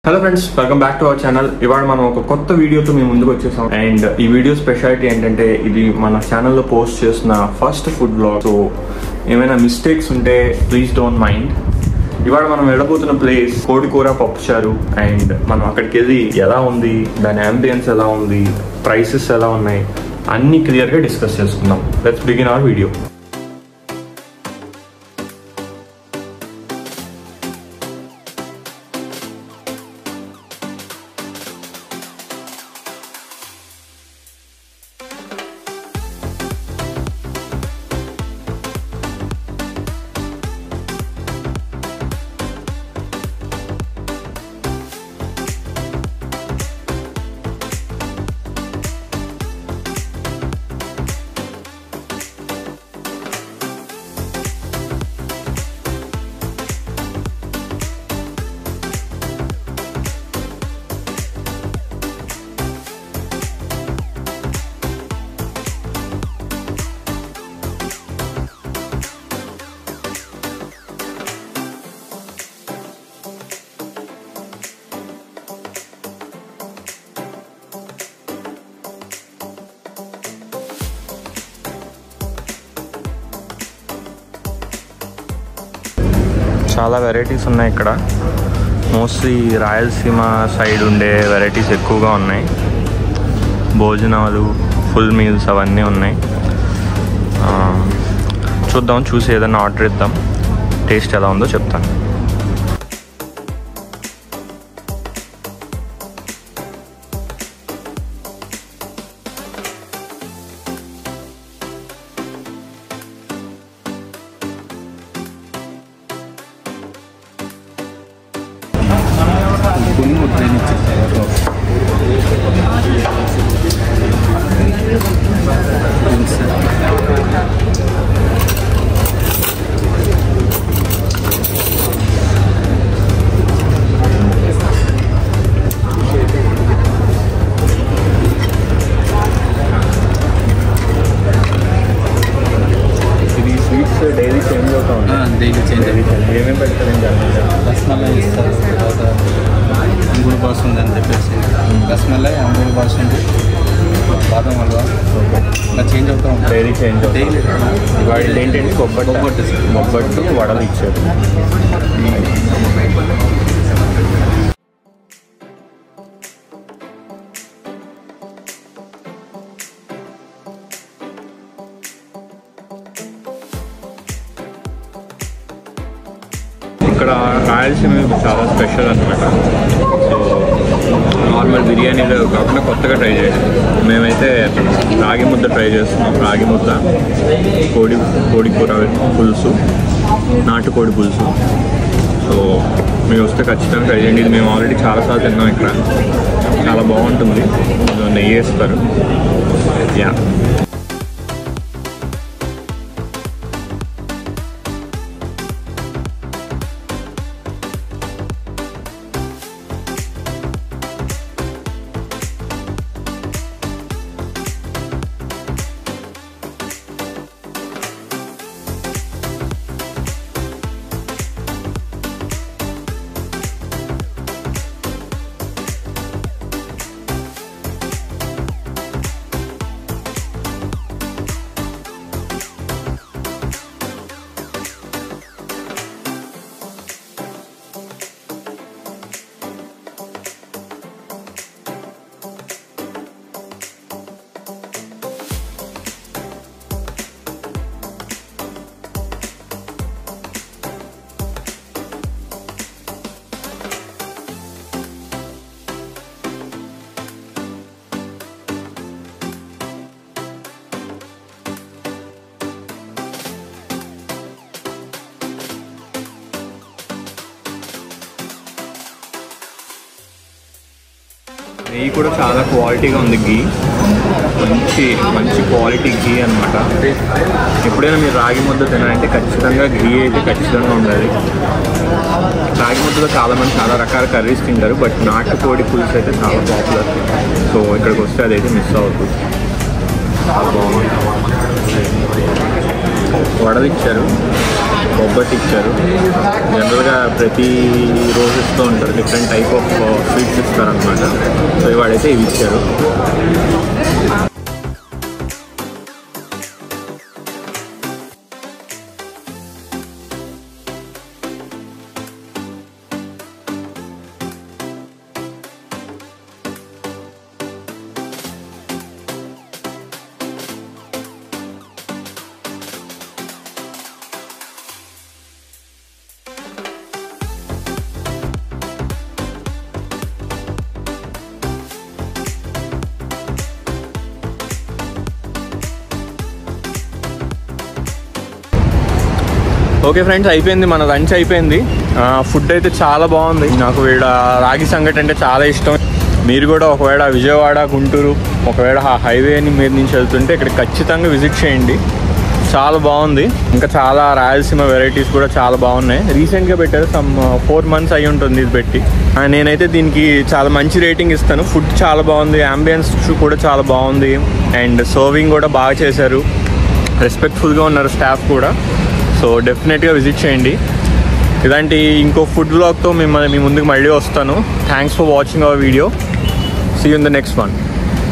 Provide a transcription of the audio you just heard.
Hello friends, welcome back to our channel. ఇవాళ మనం ఒక కొత్త వీడియోతో మేము ముందుకు వచ్చేసాం. అండ్ ఈ వీడియో స్పెషాలిటీ ఏంటంటే ఇది మన ఛానల్లో పోస్ట్ చేసిన ఫస్ట్ ఫుడ్ బ్లాగ్. సో ఏమైనా మిస్టేక్స్ ఉంటే ప్లీజ్ డోంట్ మైండ్. ఇవాళ మనం వెళ్ళబోతున్న ప్లేస్ కోడికూర పప్పుచారు. అండ్ మనం అక్కడికి వెళ్ళి ఎలా ఉంది, దాని అంబియన్స్ ఎలా ఉంది, ప్రైసెస్ ఎలా ఉన్నాయి అన్నీ క్లియర్గా డిస్కస్ చేసుకుందాం. Let's begin our video. చాలా వెరైటీస్ ఉన్నాయి ఇక్కడ. మోస్ట్లీ రాయలసీమ సైడ్ ఉండే వెరైటీస్ ఎక్కువగా ఉన్నాయి. భోజనాలు, ఫుల్ మీల్స్ అవన్నీ ఉన్నాయి. చూద్దాం, చూసి ఏదైనా ఆర్డర్ ఇద్దాం. టేస్ట్ ఎలా ఉందో చెప్తాను. డైలీ చేంజ్ అవుతా ఉంటుంది. ఏమేమి పెడతారు? రసమలై ఇస్తారు, తర్వాత అంగూరు బాసుంది అని చెప్పేసి రసమలై, అంగూరు బాసుంది, బాదం హల్వా ఇలా చేంజ్ అవుతూ ఉంటుంది. డైలీ చేంజ్ డైలీ వాటి ఏంటంటే బొబ్బట్టు వడలు ఇచ్చారు. ఇక్కడ రాయలసీమ చాలా స్పెషల్ అనమాట. సో నార్మల్ బిర్యానీలో కాకుండా కొత్తగా ట్రై చేయాలి. మేమైతే రాగి ముద్ద ట్రై చేస్తున్నాం. రాగి ముద్ద, కోడికూర పులుసు, నాటుకోడి పులుసు. సో మీరు వస్తే ఖచ్చితంగా ట్రై చేయండి. ఇది మేము ఆల్రెడీ చాలాసార్లు తిన్నాం. ఇక్కడ చాలా బాగుంటుంది. నెయ్యి వేస్తారు. యా, నెయ్యి కూడా చాలా క్వాలిటీగా ఉంది. గీ మంచి క్వాలిటీ గీ అనమాట. ఎప్పుడైనా మీరు రాగి ముద్ద తినాలంటే ఖచ్చితంగా గీ అయితే ఖచ్చితంగా ఉండాలి. రాగి ముద్దలో చాలామంది చాలా రకాల కర్రీస్ తింటారు, బట్ నాటుకోడి పులుసు అయితే చాలా పాపులర్. సో ఇక్కడికి వస్తే అదైతే మిస్ అవుతుంది. చాలా బాగుంది. వడలు ఇచ్చారు, బొబ్బట్టి ఇచ్చారు. జనరల్గా ప్రతి రోజు ఇస్తూ ఉంటారు, డిఫరెంట్ టైప్ ఆఫ్ స్వీట్స్ ఇస్తారు అనమాట. సో ఇవాడైతే ఇవి ఇచ్చారు. ఓకే ఫ్రెండ్స్, అయిపోయింది, మన లంచ్ అయిపోయింది. ఫుడ్ అయితే చాలా బాగుంది. నాకు వీడ రాగి సంగటి అంటే చాలా ఇష్టం. మీరు కూడా ఒకవేళ విజయవాడ గుంటూరు ఒకవేళ ఆ హైవేని మీద నుంచి వెళ్తుంటే ఇక్కడ ఖచ్చితంగా విజిట్ చేయండి. చాలా బాగుంది. ఇంకా చాలా రాయలసీమ వెరైటీస్ కూడా చాలా బాగున్నాయి. రీసెంట్గా పెట్టారు, సమ్ 4 months అయి ఉంటుంది ఇది పెట్టి. నేనైతే దీనికి చాలా మంచి రేటింగ్ ఇస్తాను. ఫుడ్ చాలా బాగుంది, అంబియన్స్ కూడా చాలా బాగుంది, అండ్ సర్వింగ్ కూడా బాగా చేశారు. రెస్పెక్ట్ఫుల్గా ఉన్నారు స్టాఫ్ కూడా. సో డెఫినెట్గా విజిట్ చేయండి. ఇలాంటి ఇంకో ఫుడ్ వ్లాగ్తో మీ ముందుకు మళ్ళీ వస్తాను. Thanks for watching our video. See you in the next one.